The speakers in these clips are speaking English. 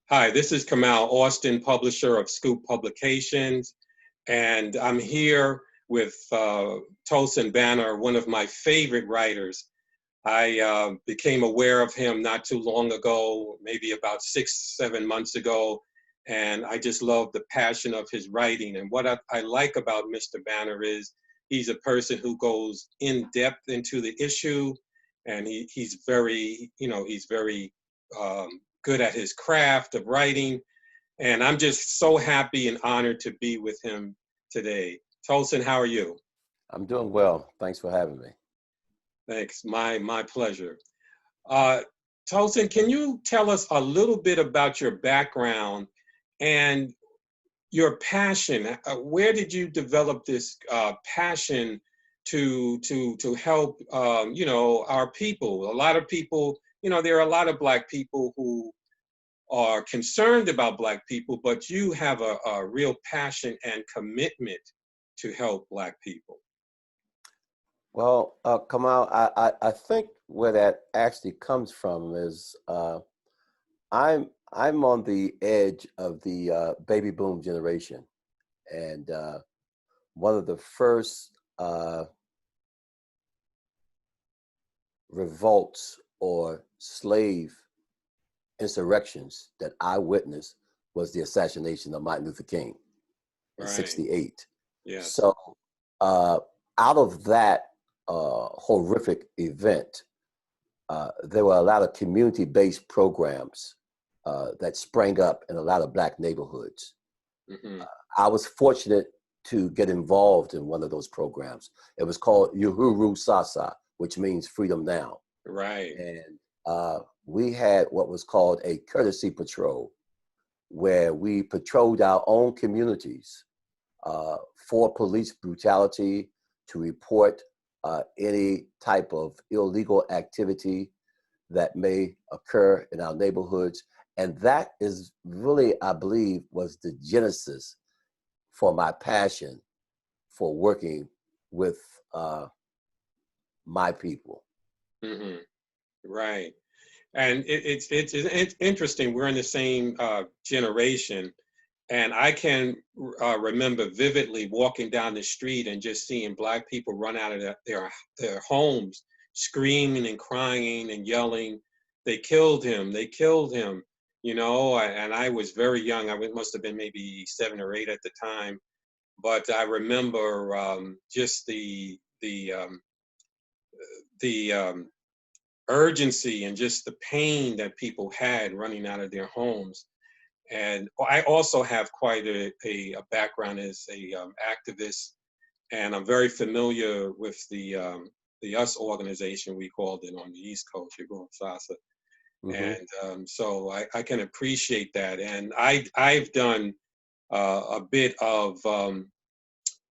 Hi, this is Kamau, Austin, publisher of Scoop Publications, and I'm here with Tolson Banner, one of my favorite writers. I became aware of him not too long ago, maybe about 6, 7 months ago, and I just love the passion of his writing. And what I like about Mr. Banner is he's a person who goes in depth into the issue, and he's very, he's very good at his craft of writing. And I'm just so happy and honored to be with him today. Tolson, how are you? I'm doing well. Thanks for having me. Thanks. My pleasure. Uh, Tolson, can you tell us a little bit about your background and your passion? Where did you develop this passion to help our people? A lot of people, there are a lot of Black people who are concerned about Black people, but you have a real passion and commitment to help Black people. Well, Kamau, I think where that actually comes from is I'm on the edge of the baby boom generation, and one of the first revolts or slave insurrections that I witnessed was the assassination of Martin Luther King in Right. '68. Yes. So out of that horrific event, there were a lot of community-based programs that sprang up in a lot of Black neighborhoods. Mm-hmm. I was fortunate to get involved in one of those programs. It was called Uhuru Sasa, which means freedom now. Right. And we had what was called a courtesy patrol, where we patrolled our own communities for police brutality, to report any type of illegal activity that may occur in our neighborhoods. And that is really, I believe, was the genesis for my passion for working with my people. Mm-hmm. Right. And it's interesting. We're in the same generation, and I can remember vividly walking down the street and just seeing Black people run out of their homes, screaming and crying and yelling, "They killed him! They killed him!" And I was very young. Must have been maybe 7 or 8 at the time, but I remember just the urgency and just the pain that people had running out of their homes. And I also have quite a background as a activist, and I'm very familiar with the US organization, we called it on the East Coast, Uhuru Sasa. Mm-hmm. And so I can appreciate that. And I've done a bit of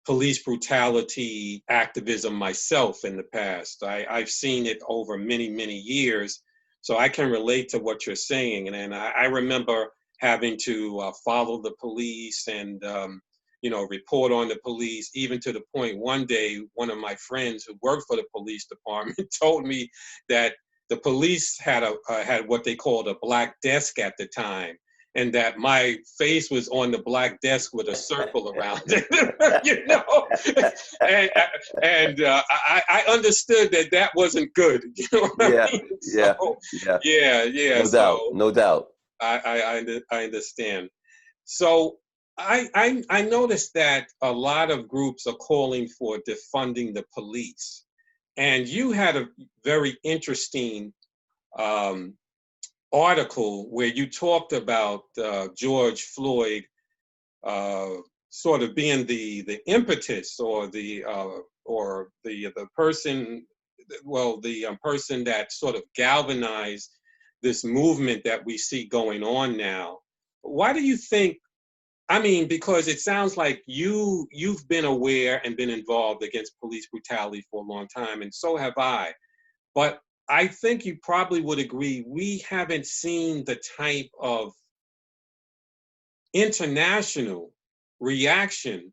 police brutality activism myself in the past. I've seen it over many, many years. So I can relate to what you're saying. And I remember having to follow the police and, report on the police, even to the point one day, one of my friends who worked for the police department told me that the police had what they called a black desk at the time, and that my face was on the black desk with a circle around it, and I understood that wasn't good. You know what Yeah, I mean? yeah, So, yeah. yeah. No doubt, So no doubt. I understand. So I noticed that a lot of groups are calling for defunding the police, and you had a very interesting um, article where you talked about George Floyd uh, sort of being the impetus or the person, well, the person that sort of galvanized this movement that we see going on now. Why do you think? I mean, because it sounds like you've been aware and been involved against police brutality for a long time, and so have I. But I think you probably would agree we haven't seen the type of international reaction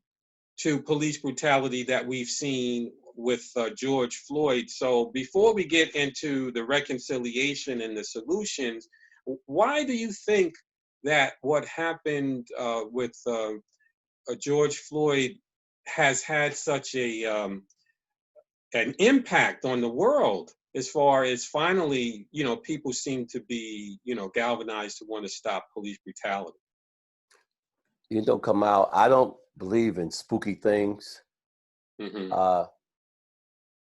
to police brutality that we've seen with George Floyd. So before we get into the reconciliation and the solutions, why do you think that what happened with George Floyd has had such an impact on the world, as far as finally, people seem to be, galvanized to want to stop police brutality. Kamau, I don't believe in spooky things. Mm-hmm.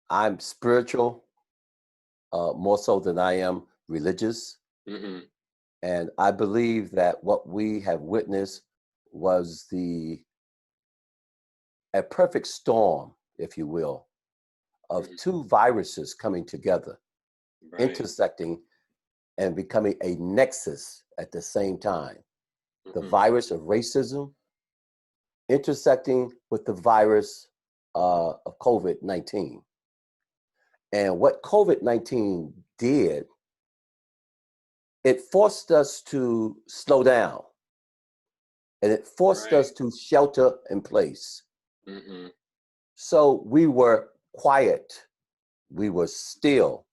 I'm spiritual, more so than I am religious. Mm-hmm. And I believe that what we have witnessed was a perfect storm, if you will, of Mm-hmm. two viruses coming together, Right. intersecting and becoming a nexus at the same time. The Mm-hmm. virus of racism intersecting with the virus of COVID-19. And what COVID-19 did, it forced us to slow down, and it forced Right. us to shelter in place. Mm-hmm. So we were quiet, we were still.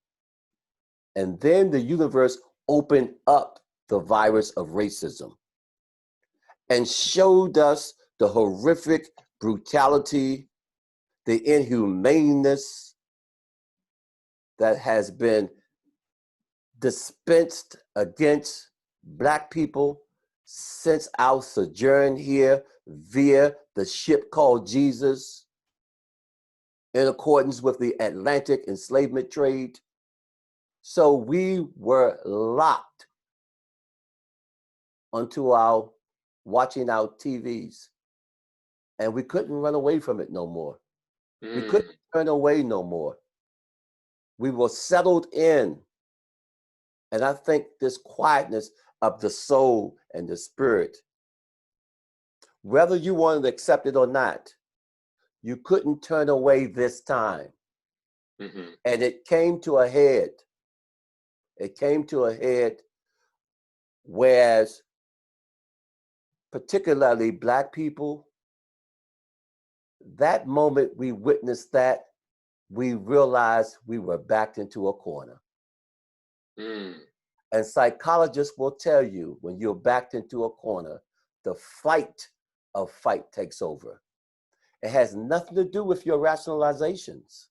And then the universe opened up the virus of racism and showed us the horrific brutality, the inhumaneness that has been dispensed against Black people since our sojourn here via the ship called Jesus, in accordance with the Atlantic enslavement trade. So we were locked onto watching our TVs, and we couldn't run away from it no more. We couldn't turn away no more. We were settled in. And I think this quietness of the soul and the spirit, whether you wanted to accept it or not, you couldn't turn away this time. Mm-hmm. And it came to a head. It came to a head, whereas particularly Black people, that moment we witnessed that, we realized we were backed into a corner. Mm. And psychologists will tell you, when you're backed into a corner, the fight takes over. It has nothing to do with your rationalizations.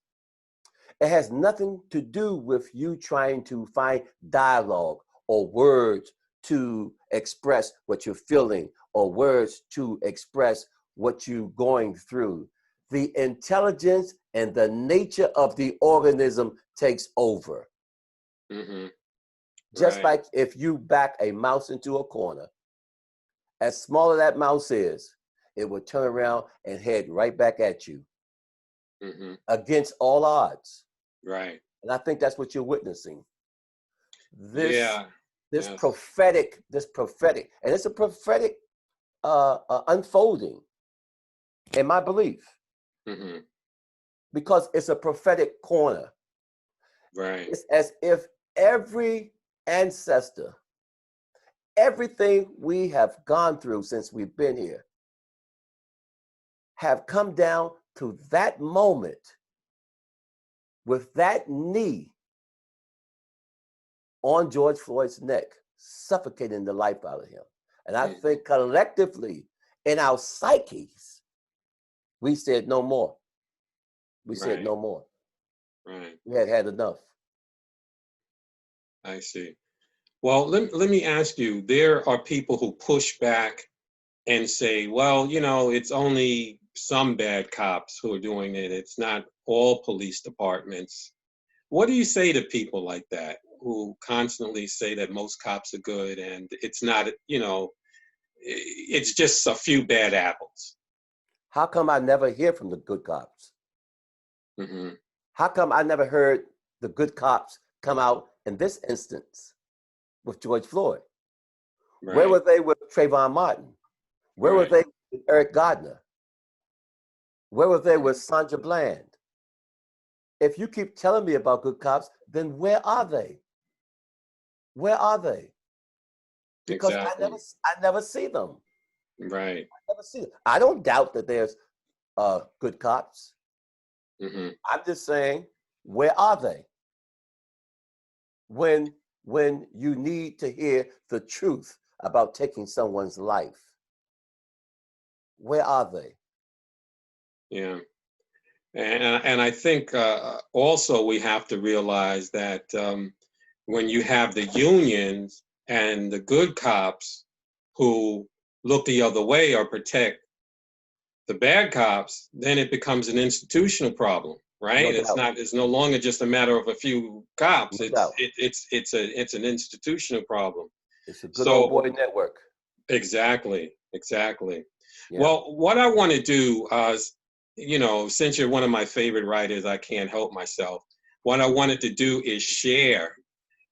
It has nothing to do with you trying to find dialogue or words to express what you're feeling or words to express what you're going through. The intelligence and the nature of the organism takes over. Mm-hmm. Just Right. like if you back a mouse into a corner, as small as that mouse is, it will turn around and head right back at you, Mm-hmm. against all odds. Right. And I think that's what you're witnessing. This Yeah. this Yes. prophetic, and it's a prophetic unfolding, in my belief, Mm-hmm. because it's a prophetic corner. Right. It's as if every ancestor, everything we have gone through since we've been here, have come down to that moment with that knee on George Floyd's neck, suffocating the life out of him. And I think collectively in our psyches, we said no more. We said Right. no more. Right. We had had enough. I see. Well, let me ask you, there are people who push back and say, well, it's only some bad cops who are doing it. It's not all police departments. What do you say to people like that, who constantly say that most cops are good and it's not, it's just a few bad apples? How come I never hear from the good cops? Mm-hmm. How come I never heard the good cops come out in this instance with George Floyd? Where Right. were they with Trayvon Martin? Where were Right. they with Eric Gardner? Where were they with Sandra Bland? If you keep telling me about good cops, then where are they? Where are they? Because Exactly. I never see them. Right. I never see them. I don't doubt that there's good cops. Mm-hmm. I'm just saying, where are they? When you need to hear the truth about taking someone's life. Where are they? Yeah. And I think also we have to realize that when you have the unions and the good cops who look the other way or protect the bad cops, then it becomes an institutional problem, right? No doubt. It's no longer just a matter of a few cops. No doubt. It's an institutional problem. It's a good old boy So network. exactly. Yeah. Well, what I want to do, since you're one of my favorite writers, I can't help myself. What I wanted to do is share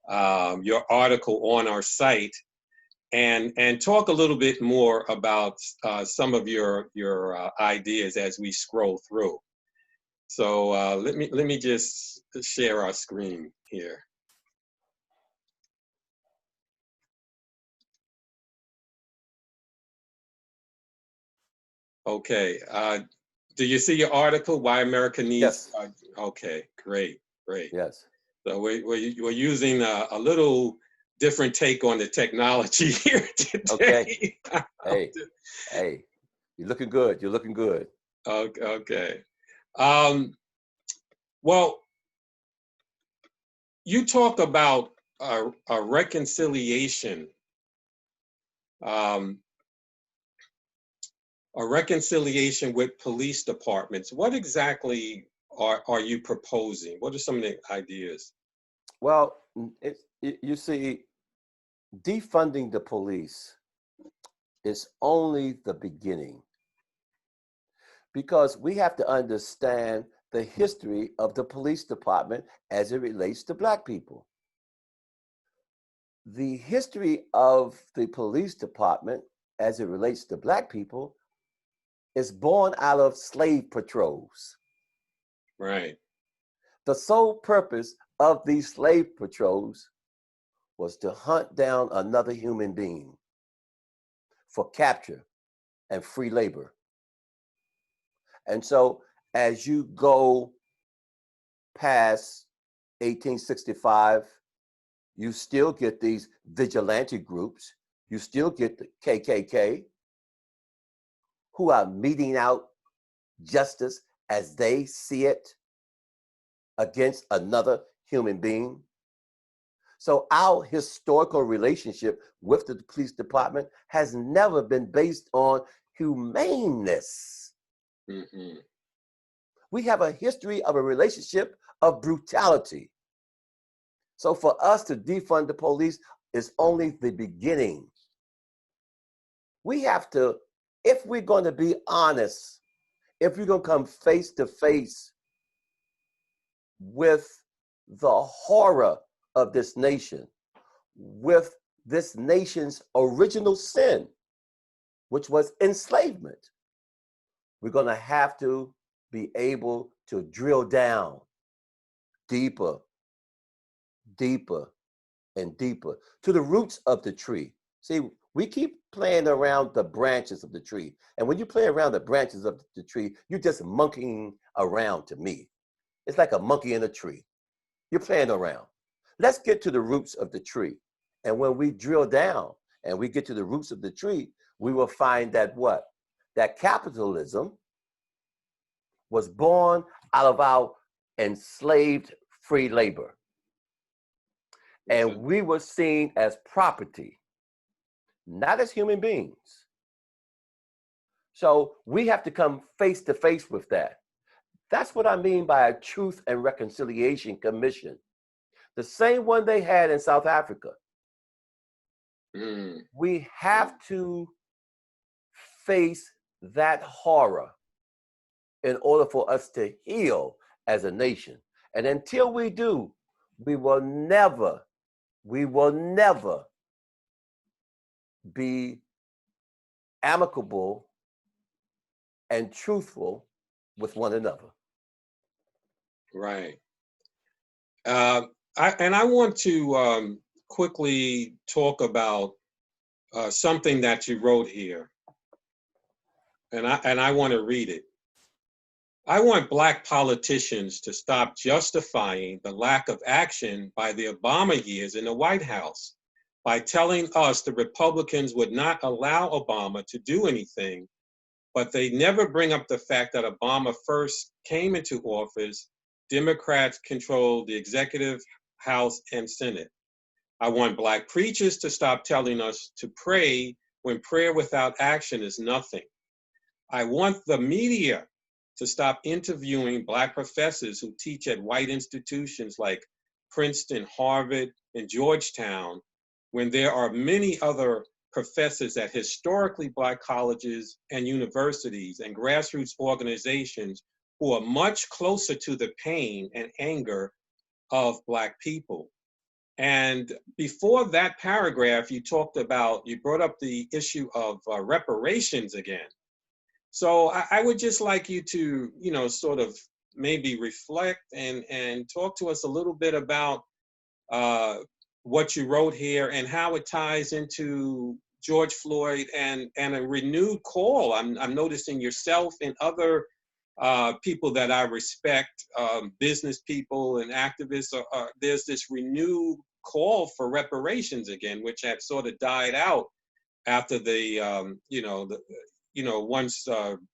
your article on our site and talk a little bit more about some of your ideas as we scroll through. So let me just share our screen here. Okay. Do you see your article? Why America needs? Yes. Okay. Great. Yes. So we're using a little different take on the technology here today. Okay. Hey, you're looking good. You're looking good. Okay. Well, you talk about a reconciliation, um, with police departments. What exactly are you proposing? What are some of the ideas? Well, you see, defunding the police is only the beginning, because we have to understand the history of the police department as it relates to Black people. The history of the police department as it relates to Black people is born out of slave patrols. Right. The sole purpose of these slave patrols was to hunt down another human being for capture and free labor. And so as you go past 1865, you still get these vigilante groups. You still get the KKK, who are meting out justice as they see it against another human being. So our historical relationship with the police department has never been based on humaneness. Mm-hmm. We have a history of a relationship of brutality. So for us to defund the police is only the beginning. We have to, if we're going to be honest, if we're going to come face to face with the horror of this nation, with this nation's original sin, which was enslavement, we're going to have to be able to drill down deeper, and deeper to the roots of the tree. See, we keep playing around the branches of the tree. And when you play around the branches of the tree, you're just monkeying around to me. It's like a monkey in a tree. You're playing around. Let's get to the roots of the tree. And when we drill down and we get to the roots of the tree, we will find that what? That capitalism was born out of our enslaved free labor. And we were seen as property, not as human beings. So we have to come face to face with that. That's what I mean by a Truth and Reconciliation Commission. The same one they had in South Africa. We have to face that horror in order for us to heal as a nation. And until we do, we will never be amicable and truthful with one another. Right. I want to quickly talk about something that you wrote here, and I want to read it. I want Black politicians to stop justifying the lack of action by the Obama years in the White House by telling us the Republicans would not allow Obama to do anything, but they never bring up the fact that Obama first came into office, Democrats controlled the executive, House, and Senate. I want Black preachers to stop telling us to pray when prayer without action is nothing. I want the media to stop interviewing Black professors who teach at white institutions like Princeton, Harvard, and Georgetown, when there are many other professors at historically Black colleges and universities and grassroots organizations who are much closer to the pain and anger of Black people. And before that paragraph, you brought up the issue of reparations again. So I would just like you to, sort of maybe reflect and talk to us a little bit about what you wrote here and how it ties into George Floyd and a renewed call. I'm noticing yourself and other people that I respect, business people and activists, there's this renewed call for reparations again, which had sort of died out after once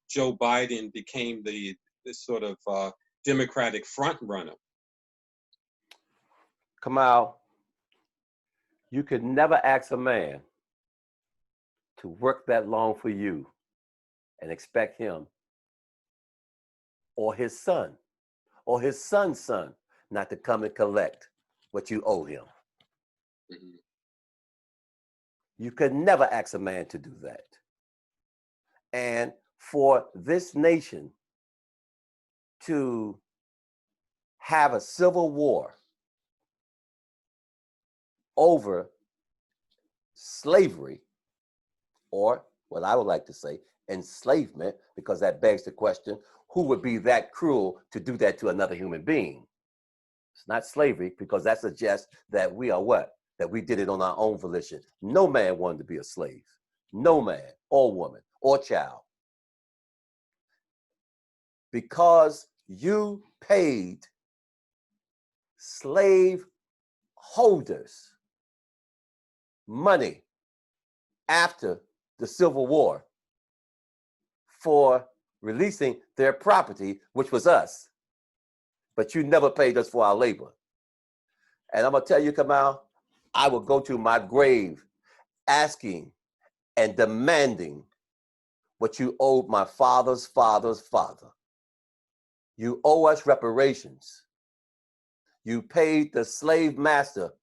Joe Biden became the sort of Democratic front runner. Kamau, you could never ask a man to work that long for you and expect him or his son or his son's son not to come and collect what you owe him. Mm-hmm. You could never ask a man to do that. And for this nation to have a civil war over slavery, or what I would like to say, enslavement, because that begs the question, who would be that cruel to do that to another human being? It's not slavery, because that suggests that we are what? That we did it on our own volition. No man wanted to be a slave. No man or woman or child. Because you paid slave holders money after the Civil War for releasing their property, which was us. But you never paid us for our labor. And I'm going to tell you, Kamau, I will go to my grave asking and demanding what you owed my father's father's father. You owe us reparations. You paid the slave master.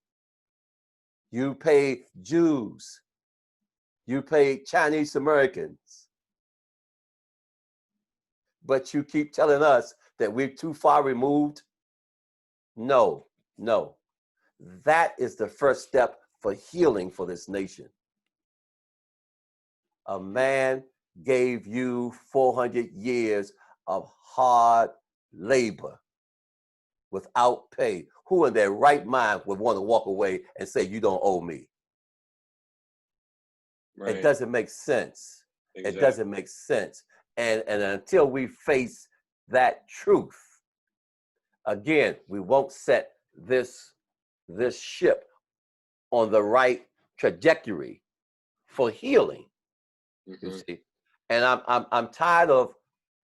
You paid Jews. You paid Chinese Americans. But you keep telling us that we're too far removed. No, no. That is the first step for healing for this nation. A man gave you 400 years of hard labor without pay. Who in their right mind would want to walk away and say, you don't owe me? Right. It doesn't make sense. Exactly. It doesn't make sense. And until we face that truth, again, we won't set this ship on the right trajectory for healing. Mm-hmm. You see, and I'm tired of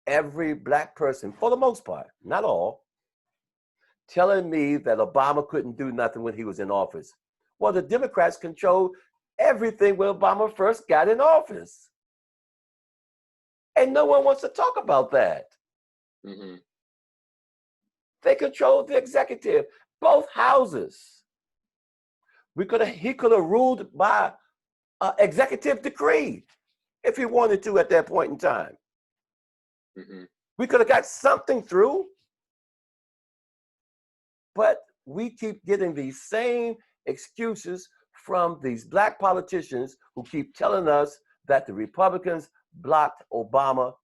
every Black person, for the most part, not all, telling me that Obama couldn't do nothing when he was in office. Well, the Democrats controlled everything when Obama first got in office. And no one wants to talk about that. Mm-hmm. They controlled the executive, both houses. He could have ruled by executive decree if he wanted to at that point in time. Mm-hmm. We could have got something through. But we keep getting these same excuses from these Black politicians who keep telling us that the Republicans blocked Obama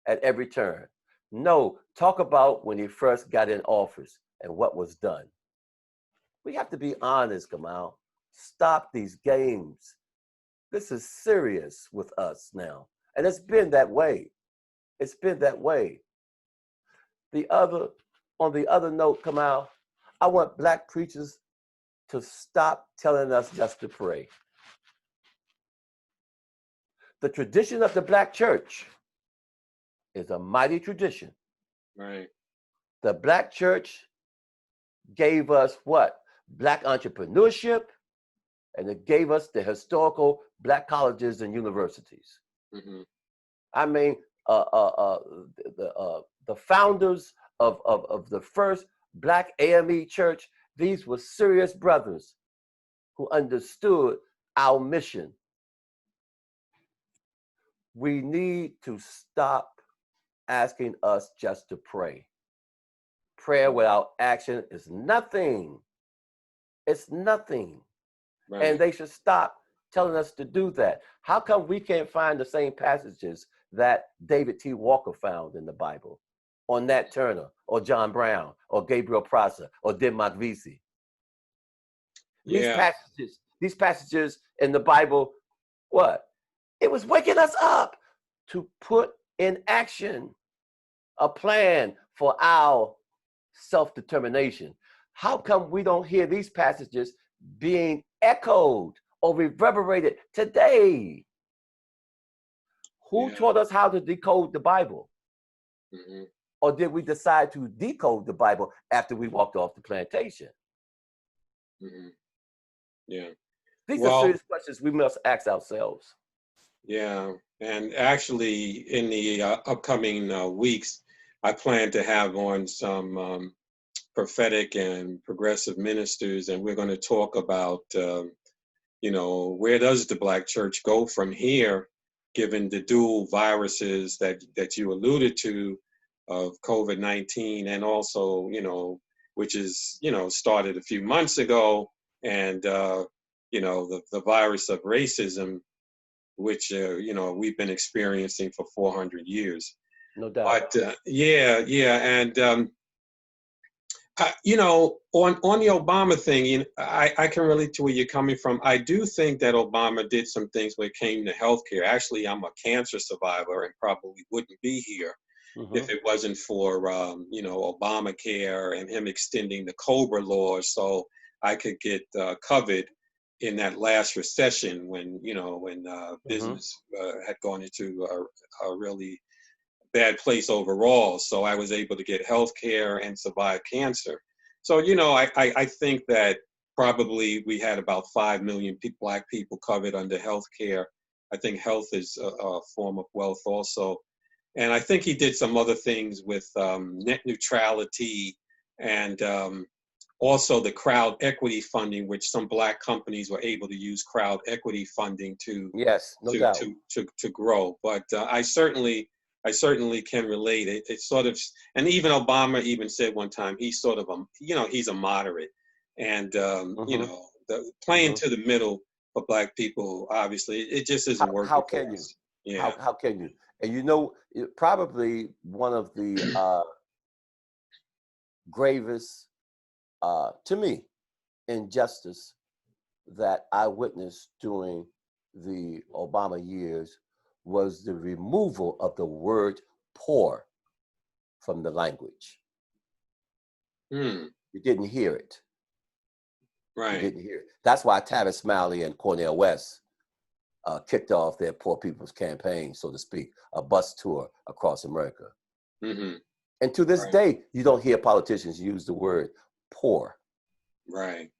at every turn. No, talk about when he first got in office and what was done. We have to be honest, Kamau. Stop these games. This is serious with us now. And it's been that way. It's been that way. On the other note, Kamau, I want Black preachers to stop telling us just to pray. The tradition of the Black church is a mighty tradition. Right. The Black church gave us what? Black entrepreneurship, and it gave us the historical Black colleges and universities. Mm-hmm. I mean, the founders of the first Black AME church, these were serious brothers who understood our mission. We need to stop asking us just to pray. Prayer without action is nothing. It's nothing. Right. And they should stop telling us to do that. How come we can't find the same passages that David T. Walker found in the Bible, or Nat Turner, or John Brown, or Gabriel Prosser, or Dim Vesey? Yeah. These passages in the Bible, what? It was waking us up to put in action a plan for our self-determination. How come we don't hear these passages being echoed or reverberated today? Who taught us how to decode the Bible? Mm-hmm. Or did we decide to decode the Bible after we walked off the plantation? Mm-hmm. Yeah. These are serious questions we must ask ourselves. Yeah. And actually, in the upcoming weeks, I plan to have on some prophetic and progressive ministers, and we're going to talk about, where does the Black church go from here, given the dual viruses that you alluded to of COVID-19, and also, which is, started a few months ago, and, the virus of racism, which, we've been experiencing for 400 years. No doubt. But yeah. And, on the Obama thing, I can relate to where you're coming from. I do think that Obama did some things when it came to healthcare. Actually, I'm a cancer survivor and probably wouldn't be here if it wasn't for, Obamacare and him extending the COBRA law so I could get covered in that last recession when business had gone into a really bad place overall. So I was able to get health care and survive cancer. So, I think that probably we had about 5 million Black people covered under health care. I think health is a form of wealth also. And I think he did some other things with net neutrality and also the crowd equity funding, which some Black companies were able to use crowd equity funding to grow. But I certainly can relate. It's sort of, and even Obama even said one time he's sort of he's a moderate, and the playing to the middle for Black people, obviously, it just isn't working. How can you? Yeah. How can you? And probably one of the gravest, to me, injustice that I witnessed during the Obama years was the removal of the word poor from the language. You didn't hear it. Right. You didn't hear it. That's why Tavis Smiley and Cornel West kicked off their Poor People's Campaign, so to speak, a bus tour across America. And to this day, you don't hear politicians use the word poor. Right.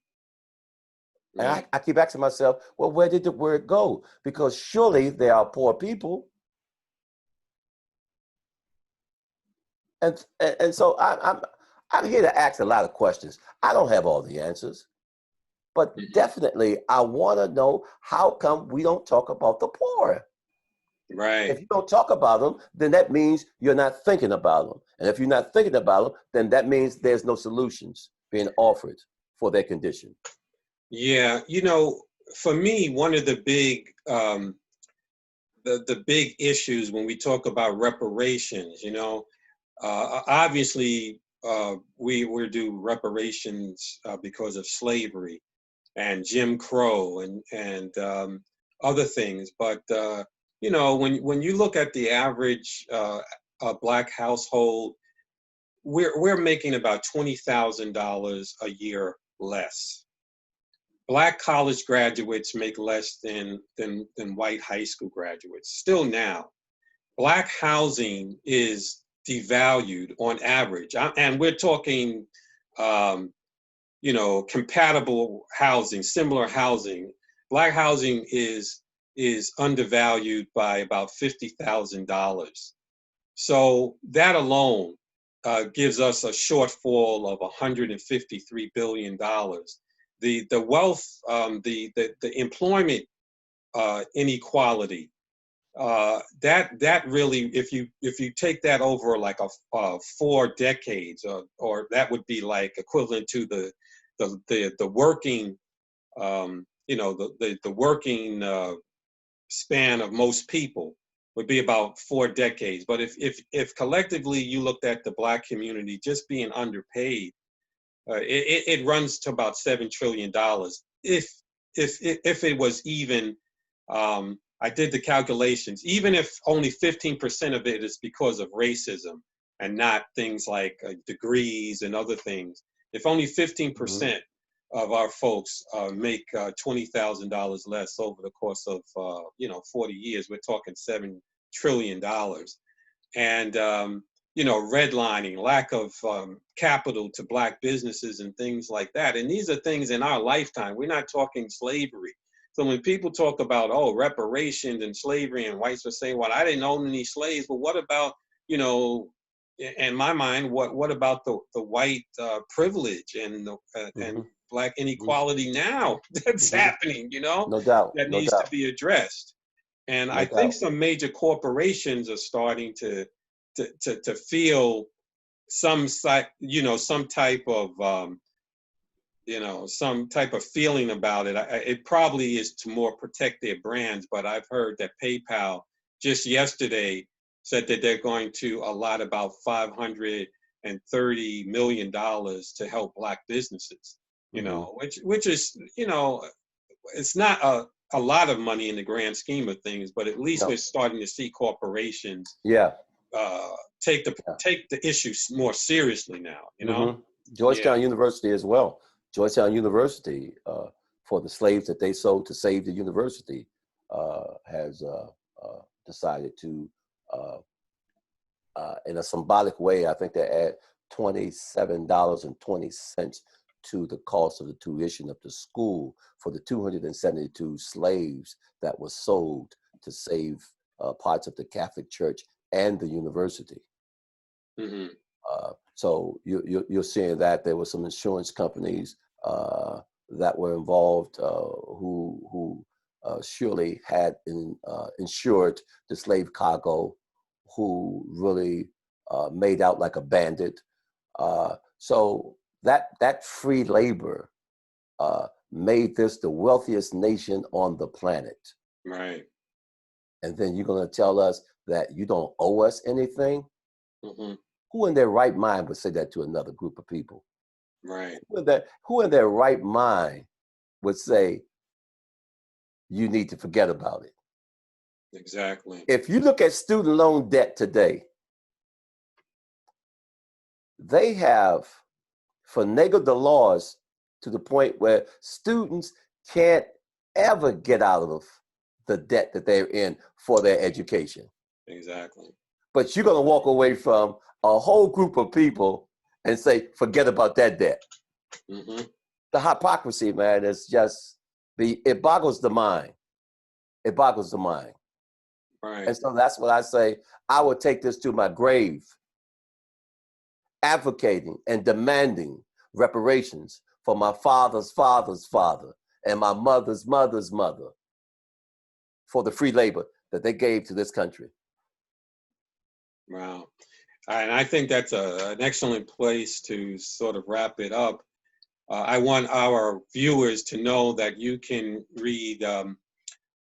And I keep asking myself, well, where did the word go? Because surely there are poor people. And so I'm here to ask a lot of questions. I don't have all the answers, but definitely I want to know, how come we don't talk about the poor? Right. If you don't talk about them, then that means you're not thinking about them. And if you're not thinking about them, then that means there's no solutions being offered for their condition. Yeah, for me, one of the big the big issues when we talk about reparations, obviously we do reparations because of slavery and Jim Crow and other things, but when you look at the average Black household, we're making about $20,000 a year less. Black college graduates make less than white high school graduates. Still now, Black housing is devalued on average. And we're talking, compatible housing, similar housing. Black housing is undervalued by about $50,000. So that alone gives us a shortfall of $153 billion. The wealth, the employment inequality, that really, if you take that over like a 4 decades, or that would be like equivalent to the working, the working span of most people would be about 4 decades. But if collectively you looked at the Black community just being underpaid, it runs to about $7 trillion. If it was even, I did the calculations, even if only 15% of it is because of racism and not things like degrees and other things. If only 15% of our folks make $20,000 less over the course of 40 years, we're talking $7 trillion. And redlining, lack of capital to Black businesses and things like that. And these are things in our lifetime. We're not talking slavery. So when people talk about, reparations and slavery, and whites are saying, well, I didn't own any slaves, but what about, in my mind, what about the white privilege and and Black inequality now that's happening, No doubt. that needs to be addressed. And I think some major corporations are starting to feel some type of feeling about it. It probably is to more protect their brands, but I've heard that PayPal just yesterday said that they're going to allot about $530 million to help Black businesses. Which is it's not a lot of money in the grand scheme of things, but at least we're starting to see corporations take the issue more seriously now. Georgetown University as well. Georgetown University, for the slaves that they sold to save the university, has decided to, in a symbolic way, I think they add $27.20 to the cost of the tuition of the school for the 272 slaves that were sold to save parts of the Catholic Church and the university. So you're seeing that there were some insurance companies that were involved who surely had insured the slave cargo, who really made out like a bandit. So that free labor made this the wealthiest nation on the planet. Right. And then you're going to tell us that you don't owe us anything? Who in their right mind would say that to another group of people? Right. Who in their right mind would say, you need to forget about it? Exactly. If you look at student loan debt today, they have finagled the laws to the point where students can't ever get out of the debt that they're in for their education. Exactly. But you're going to walk away from a whole group of people and say, forget about that debt. The hypocrisy, man, is just, it boggles the mind. It boggles the mind. Right. And so that's what I say. I would take this to my grave, advocating and demanding reparations for my father's father's father and my mother's mother's mother for the free labor that they gave to this country. Wow. And I think that's an excellent place to sort of wrap it up. I want our viewers to know that you can read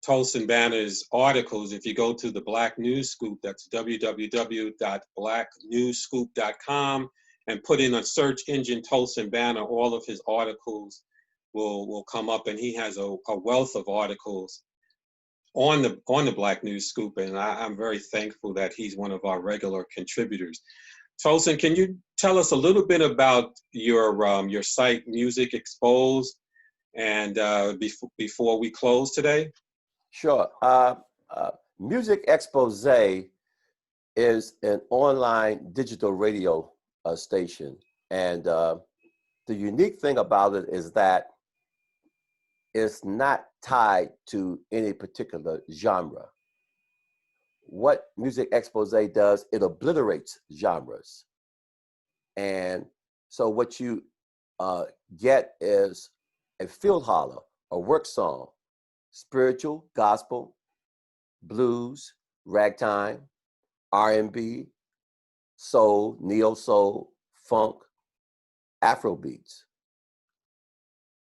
Tolson Banner's articles if you go to the Black News Scoop. That's www.blacknewsscoop.com, and put in a search engine Tolson Banner. All of his articles will come up, and he has a wealth of articles on the Black News Scoop, and I'm very thankful that he's one of our regular contributors. Tolson, can you tell us a little bit about your site, Music Exposed, And before we close today? Sure. Music Expose is an online digital radio station. And the unique thing about it is that it's not tied to any particular genre. What Music Expose does, it obliterates genres. And so what you get is a field holler, a work song, spiritual, gospel, blues, ragtime, R&B, soul, neo soul, funk, Afro beats.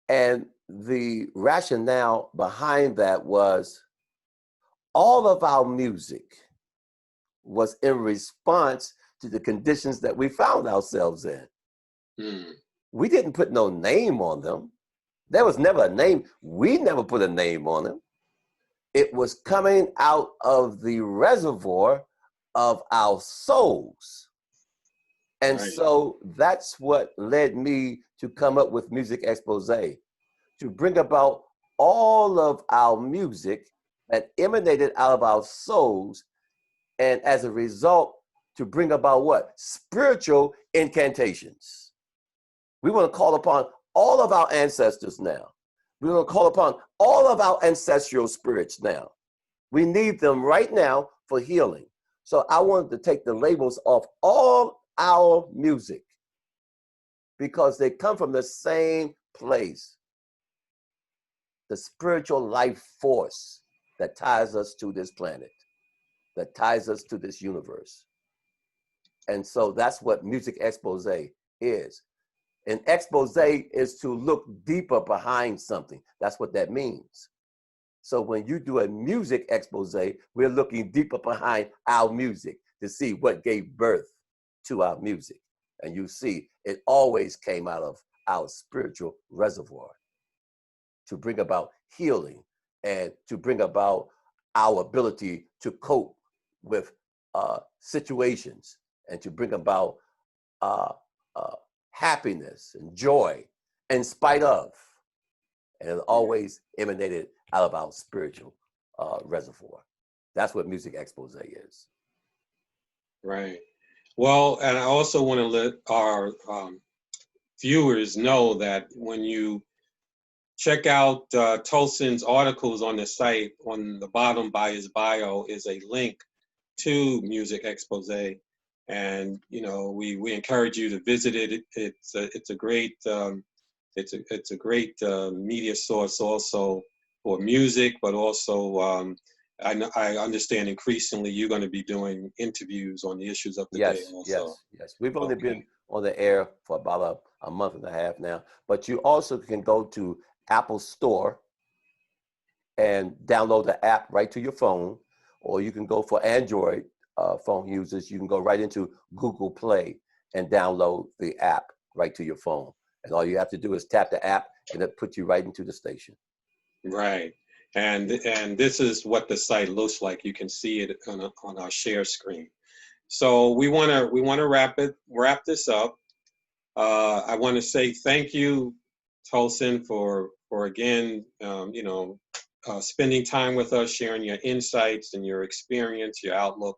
And the rationale behind that was all of our music was in response to the conditions that we found ourselves in. We didn't put no name on them. There was never a name. We never put a name on them. It was coming out of the reservoir of our souls. And Right. so that's what led me to come up with Music Expose, to bring about all of our music that emanated out of our souls, and as a result, to bring about what? Spiritual incantations. We want to call upon all of our ancestors now. We want to call upon all of our ancestral spirits now. We need them right now for healing. So I wanted to take the labels off all our music because they come from the same place. The spiritual life force that ties us to this planet, that ties us to this universe. And so that's what Music Expose is. An expose is to look deeper behind something. That's what that means. So when you do a music expose, we're looking deeper behind our music to see what gave birth to our music. And you see, it always came out of our spiritual reservoir to bring about healing and to bring about our ability to cope with situations and to bring about happiness and joy in spite of. And it always emanated out of our spiritual reservoir. That's what Music Expose is. Right. Well, and I also want to let our viewers know that when you check out Tolson's articles on the site, on the bottom by his bio is a link to Music Expose. And we encourage you to visit it. It's a great media source also for music, but also I understand increasingly you're going to be doing interviews on the issues of the day also. Yes. We've only been on the air for about a month and a half now, but you also can go to Apple Store and download the app right to your phone, or you can go for Android phone users, you can go right into Google Play and download the app right to your phone. And all you have to do is tap the app and it puts you right into the station. Right. And this is what the site looks like. You can see it on our share screen. So we want to wrap this up. I want to say thank you, Tolson, for again, spending time with us, sharing your insights and your experience, your outlook.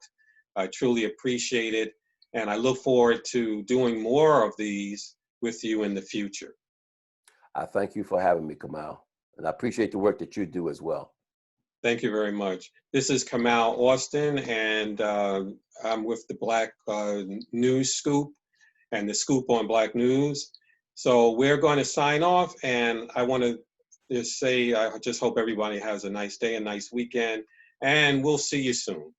I truly appreciate it. And I look forward to doing more of these with you in the future. I thank you for having me, Kamau. And I appreciate the work that you do as well. Thank you very much. This is Kamau Austin, and I'm with the Black News Scoop and the Scoop on Black News. So we're going to sign off, and I want to just say I just hope everybody has a nice day, a nice weekend, and we'll see you soon.